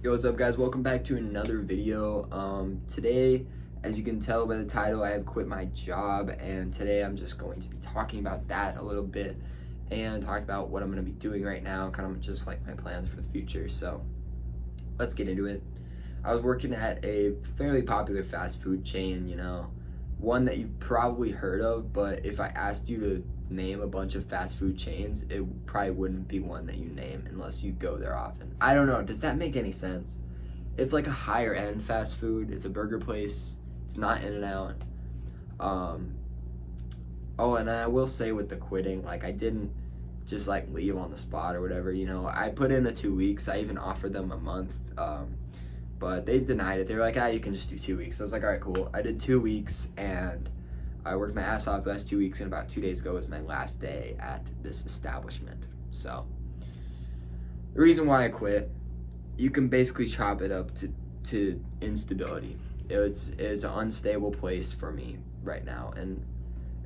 Yo, what's up guys? Welcome back to another video. Today, as you can tell by the title, I have quit my job, and today I'm just going to be talking about that a little bit and talk about what I'm going to be doing right now, kind of just like my plans for the future. So let's get into it. I was working at a fairly popular fast food chain, one that you've probably heard of, but if I asked you to name a bunch of fast food chains, it probably wouldn't be one that you name unless you go there often. I don't know, does that make any sense? It's like a higher end fast food. It's a burger place. It's not In-N-Out. Oh, and I will say with the quitting, like I didn't just like leave on the spot or whatever, I put in the 2 weeks. I even offered them a month, but they denied it. They were like, you can just do 2 weeks. I was like, all right, cool. I did 2 weeks, and I worked my ass off the last 2 weeks, and about 2 days ago was my last day at this establishment. So the reason why I quit, you can basically chop it up to instability. It's an unstable place for me right now, and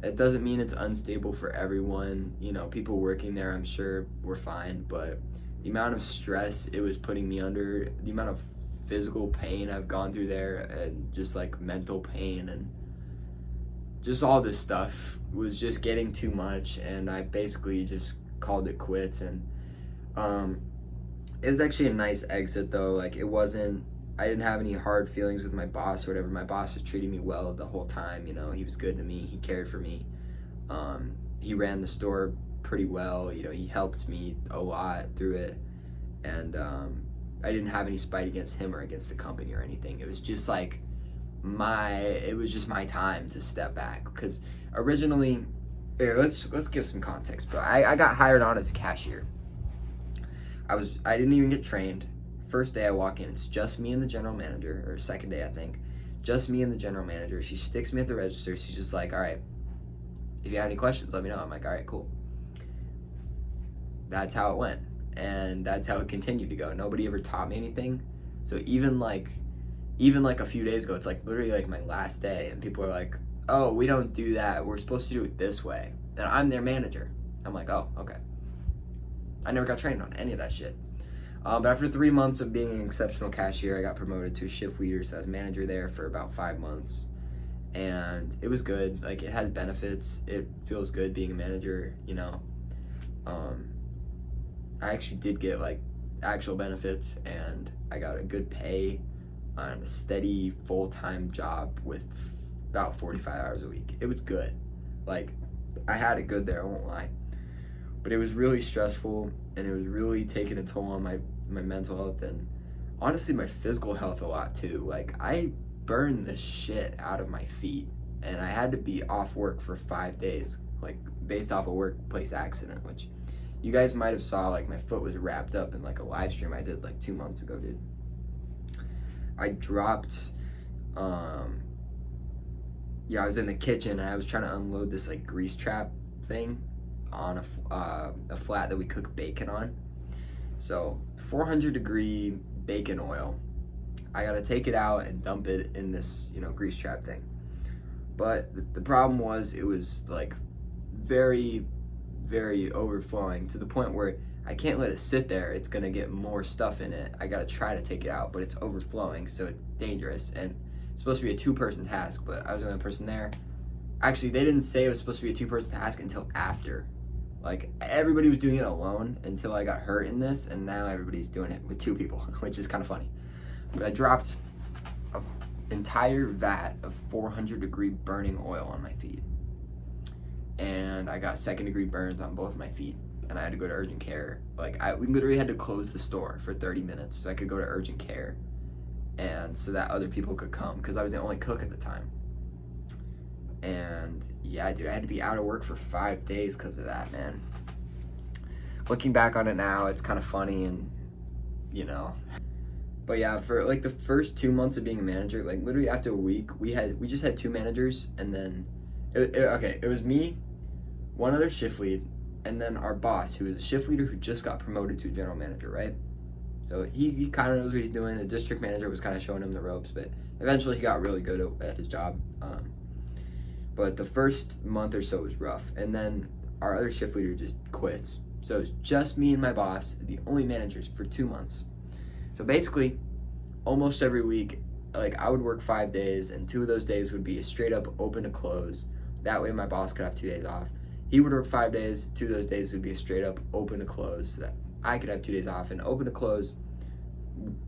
it doesn't mean it's unstable for everyone. People working there, I'm sure, were fine, but the amount of stress it was putting me under, the amount of physical pain I've gone through there, and just like mental pain and just all this stuff was just getting too much, and I basically just called it quits. And it was actually a nice exit though. Like I didn't have any hard feelings with my boss or whatever. My boss was treating me well the whole time. He was good to me. He cared for me. He ran the store pretty well. He helped me a lot through it, and I didn't have any spite against him or against the company or anything. It was just like my time to step back, because originally, let's give some context. But I got hired on as a cashier. I didn't even get trained. First day I walk in, it's just me and the general manager, or second day I think, just me and the general manager. She sticks me at the register. She's just like, all right, if you have any questions, let me know. I'm like, all right, cool. That's how it went, and that's how it continued to go. Nobody ever taught me anything. So even like a few days ago, it's like literally like my last day, and people are like, oh, we don't do that, we're supposed to do it this way, and I'm their manager. I'm like, oh, okay. I never got trained on any of that shit. But after 3 months of being an exceptional cashier, I got promoted to shift leader, so I was manager there for about 5 months, and it was good. Like, it has benefits. It feels good being a manager. I actually did get like actual benefits, and I got a good pay on a steady full-time job with about 45 hours a week. It was good. Like, I had it good there, I won't lie. But it was really stressful, and it was really taking a toll on my mental health, and honestly my physical health a lot too. Like, I burned the shit out of my feet, and I had to be off work for 5 days, like based off a workplace accident, which you guys might have saw. Like, my foot was wrapped up in like a live stream I did like 2 months ago, dude. I dropped, I was in the kitchen, and I was trying to unload this like grease trap thing on a flat that we cook bacon on. So 400 degree bacon oil. I gotta take it out and dump it in this, grease trap thing. But the problem was, it was like very, very overflowing to the point where I can't let it sit there. It's gonna get more stuff in it. I gotta try to take it out, but it's overflowing, so it's dangerous. And it's supposed to be a 2-person task, but I was the only person there. Actually, they didn't say it was supposed to be a 2-person task until after. Like, everybody was doing it alone until I got hurt in this, and now everybody's doing it with 2 people, which is kind of funny. But I dropped an entire vat of 400 degree burning oil on my feet, and I got 2nd degree burns on both my feet, and I had to go to urgent care. Like, we literally had to close the store for 30 minutes so I could go to urgent care, and so that other people could come, because I was the only cook at the time. And yeah, dude, I had to be out of work for 5 days because of that, man. Looking back on it now, it's kind of funny, and but yeah, for like the first 2 months of being a manager, like literally after a week, we just had 2 managers, and then it was me, one other shift lead, and then our boss, who was a shift leader who just got promoted to general manager, right? So he kind of knows what he's doing. The district manager was kind of showing him the ropes, but eventually he got really good at his job. But the first month or so was rough, and then our other shift leader just quits. So it was just me and my boss, the only managers for 2 months. So basically, almost every week, like I would work 5 days, and 2 of those days would be a straight up open to close. That way my boss could have 2 days off. He would work 5 days, 2 of those days would be a straight up open to close so that I could have 2 days off. And open to close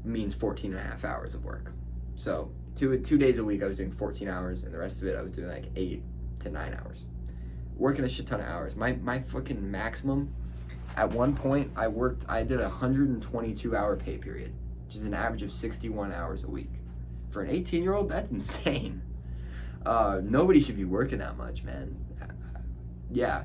means 14 and a half hours of work. So 2 days a week I was doing 14 hours, and the rest of it I was doing like 8 to 9 hours. Working a shit ton of hours. My fucking maximum, at one point I did a 122 hour pay period, which is an average of 61 hours a week. For an 18-year-old, that's insane. Nobody should be working that much, man. Yeah.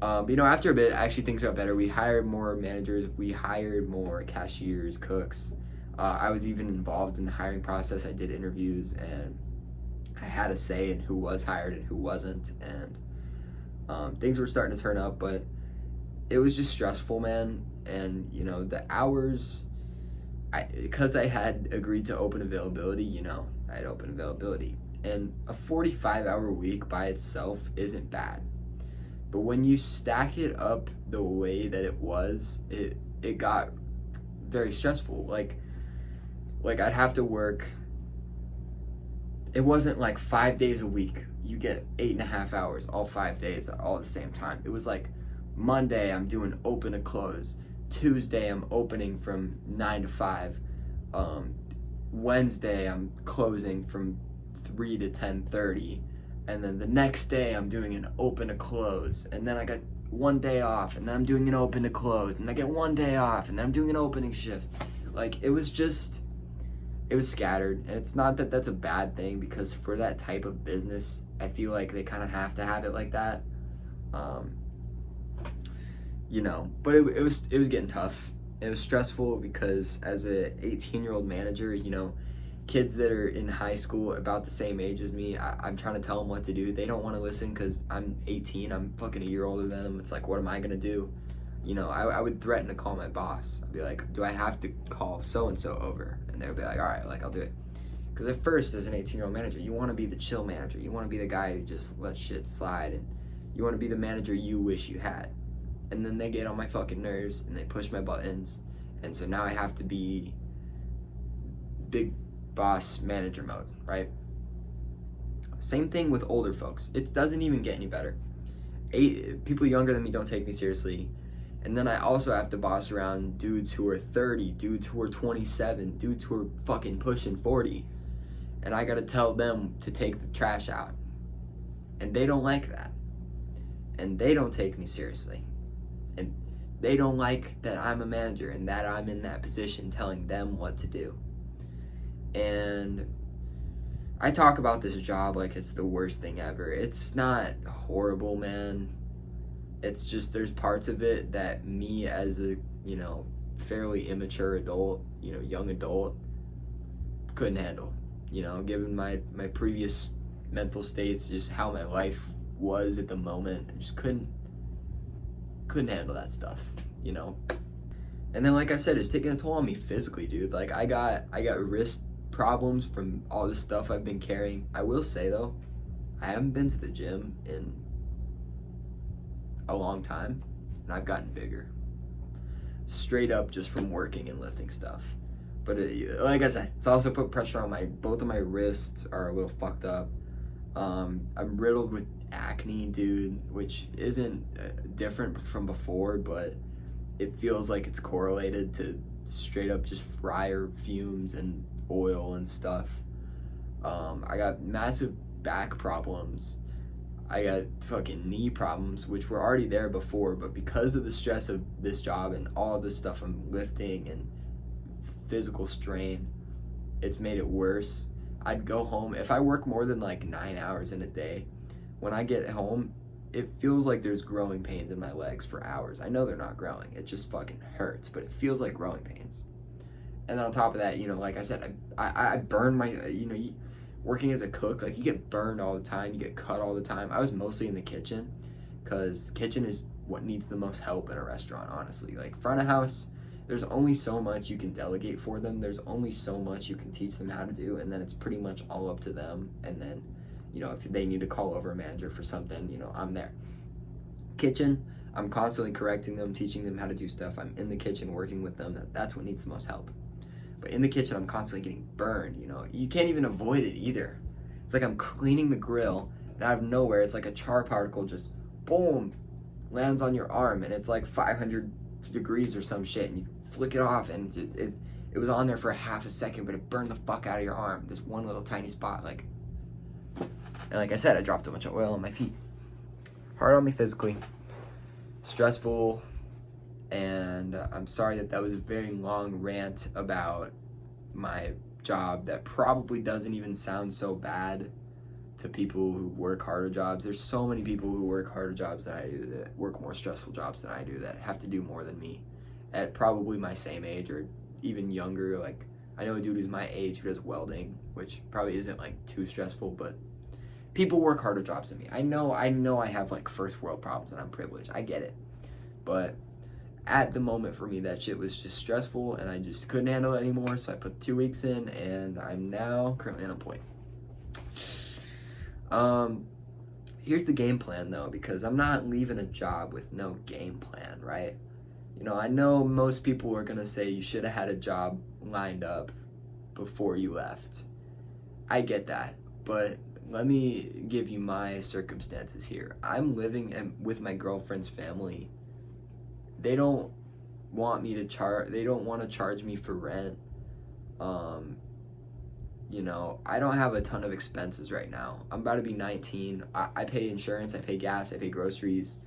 After a bit, actually things got better. We hired more managers. We hired more cashiers, cooks. I was even involved in the hiring process. I did interviews, and I had a say in who was hired and who wasn't. And things were starting to turn up, but it was just stressful, man. And, the hours, because I had agreed to open availability, I had open availability. And a 45-hour week by itself isn't bad. But when you stack it up the way that it was, it got very stressful. Like I'd have to work. It wasn't like 5 days a week. You get 8.5 hours all 5 days all at the same time. It was like Monday I'm doing open to close. Tuesday I'm opening from 9 to 5. Wednesday I'm closing from 3 to 10:30. And then the next day I'm doing an open to close, and then I got 1 day off, and then I'm doing an open to close, and I get 1 day off, and then I'm doing an opening shift. Like, it was scattered. And it's not that that's a bad thing, because for that type of business, I feel like they kind of have to have it like that. But it was getting tough. It was stressful because as a 18-year-old manager, kids that are in high school about the same age as me, I'm trying to tell them what to do. They don't want to listen because I'm 18. I'm fucking a year older than them. It's like, what am I going to do? I would threaten to call my boss. I'd be like, do I have to call so-and-so over? And they would be like, all right, I'll do it. Because at first, as an 18-year-old manager, you want to be the chill manager. You want to be the guy who just lets shit slide. And you want to be the manager you wish you had. And then they get on my fucking nerves, and they push my buttons. And so now I have to be big boss manager mode, right? Same thing with older folks. It doesn't even get any better. People younger than me don't take me seriously. And then I also have to boss around dudes who are 30, dudes who are 27, dudes who are fucking pushing 40. And I gotta tell them to take the trash out. And they don't like that. And they don't take me seriously. And they don't like that I'm a manager and that I'm in that position telling them what to do. And I talk about this job like it's the worst thing ever. It's not horrible, man. It's just there's parts of it that me as a, fairly immature adult, young adult, couldn't handle. Given my previous mental states, just how my life was at the moment, I just couldn't handle that stuff, And then, like I said, it's taking a toll on me physically, dude. Like I got wrist problems from all the stuff I've been carrying. I will say though, I haven't been to the gym in a long time, and I've gotten bigger. Straight up just from working and lifting stuff. But like I said, it's also put pressure on both of my wrists are a little fucked up. I'm riddled with acne, dude, which isn't different from before, but it feels like it's correlated to straight up just fryer fumes and oil and stuff. I got massive back problems. I got fucking knee problems, which were already there before, but because of the stress of this job and all this stuff I'm lifting and physical strain, it's made it worse. I'd go home, if I work more than like 9 hours in a day, when I get home, it feels like there's growing pains in my legs for hours. I know they're not growing, it just fucking hurts, but it feels like growing pains. And then on top of that, like I said, I burn my, working as a cook, like you get burned all the time, you get cut all the time. I was mostly in the kitchen, because kitchen is what needs the most help in a restaurant, honestly. Like front of house, there's only so much you can delegate for them. There's only so much you can teach them how to do, and then it's pretty much all up to them. And then, if they need to call over a manager for something, I'm there. Kitchen, I'm constantly correcting them, teaching them how to do stuff. I'm in the kitchen working with them. That's what needs the most help. But in the kitchen, I'm constantly getting burned, you know. You can't even avoid it either. It's like I'm cleaning the grill, and out of nowhere, it's like a char particle just, boom, lands on your arm, and it's like 500 degrees or some shit, and you flick it off, and it was on there for a half a second, but it burned the fuck out of your arm. This one little tiny spot, like, and like I said, I dropped a bunch of oil on my feet. Hard on me physically, stressful, and I'm sorry that was a very long rant about my job that probably doesn't even sound so bad to people who work harder jobs. There's so many people who work harder jobs than I do, that work more stressful jobs than I do, that have to do more than me at probably my same age or even younger. Like, I know a dude who's my age who does welding, which probably isn't like too stressful, but people work harder jobs than me. I know I have like first world problems and I'm privileged. I get it. But at the moment for me, that shit was just stressful and I just couldn't handle it anymore. So I put 2 weeks in and I'm now currently unemployed. Here's the game plan though, because I'm not leaving a job with no game plan, right? You know, I know most people are gonna say you should have had a job lined up before you left. I get that, but let me give you my circumstances here. I'm living with my girlfriend's family. They don't want me to they don't want to charge me for rent. You know, I don't have a ton of expenses right now. I'm about to be 19. I pay insurance, I pay gas, I pay groceries,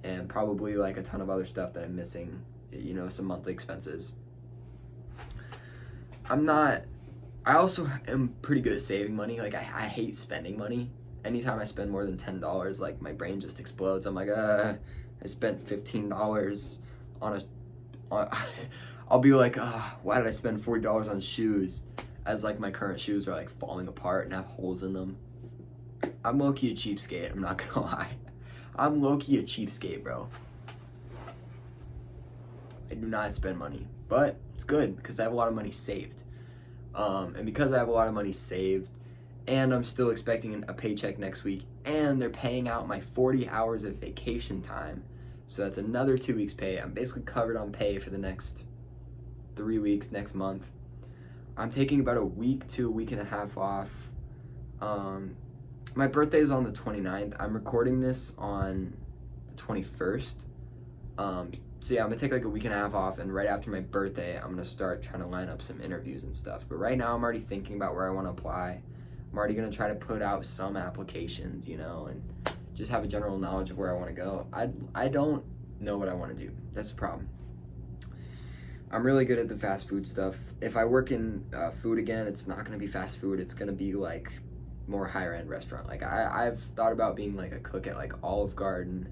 and probably like a ton of other stuff that I'm missing, you know, some monthly expenses. I also am pretty good at saving money. Like, I hate spending money. Anytime I spend more than $10, like, my brain just explodes. I'm like, I spent $15 on I'll be like, why did I spend $40 on shoes? As like my current shoes are like falling apart and have holes in them. I'm low-key a cheapskate, I'm not gonna lie. I'm low-key a cheapskate, bro. I do not spend money, but it's good because I have a lot of money saved. And because I have a lot of money saved, and I'm still expecting a paycheck next week, and they're paying out my 40 hours of vacation time, so that's another 2 weeks pay. I'm basically covered on pay for the next 3 weeks, next month. I'm taking about a week to a week and a half off. My birthday is on the 29th. I'm recording this on the 21st. So yeah, I'm gonna take like a week and a half off, and right after my birthday, I'm gonna start trying to line up some interviews and stuff. But right now, I'm already thinking about where I want to apply. I'm already gonna try to put out some applications, you know, and just have a general knowledge of where I want to go. I don't know what I want to do. That's the problem. I'm really good at the fast food stuff. If I work in food again, it's not gonna be fast food. It's gonna be like more higher end restaurant. Like I've thought about being like a cook at like Olive Garden.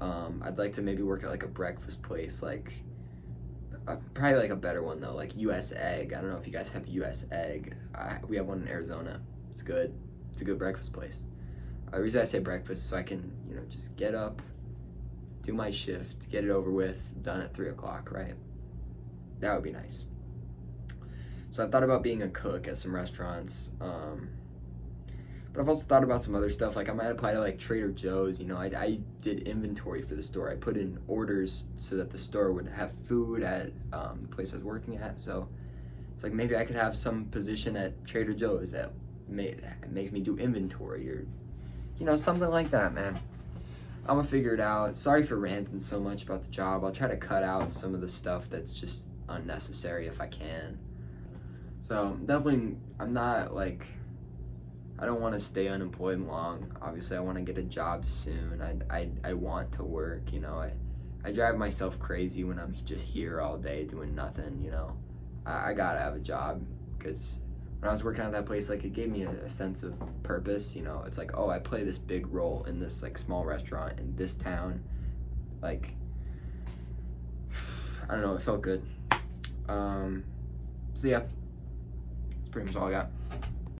I'd like to maybe work at like a breakfast place, like probably like a better one though, like US Egg. I don't know if you guys have US Egg. We have one in Arizona. It's good. It's a good breakfast place. The reason I say breakfast is so I can, you know, just get up, do my shift, get it over with, done at 3 o'clock, right? That would be nice. So I've thought about being a cook at some restaurants, but I've also thought about some other stuff. Like I might apply to like Trader Joe's. You know, I did inventory for the store. I put in orders so that the store would have food at the place I was working at. So it's like maybe I could have some position at Trader Joe's that makes me do inventory, or you know, something like that, man. I'm gonna figure it out. Sorry for ranting so much about the job. I'll try to cut out some of the stuff that's just unnecessary if I can. So definitely, I'm not like, I don't want to stay unemployed long. Obviously, I want to get a job soon. I want to work, you know. I drive myself crazy when I'm just here all day doing nothing, you know. I gotta have a job, because when I was working at that place, like, it gave me a sense of purpose, you know. It's like, oh, I play this big role in this like small restaurant in this town. Like, I don't know, it felt good. So yeah, that's pretty much all I got.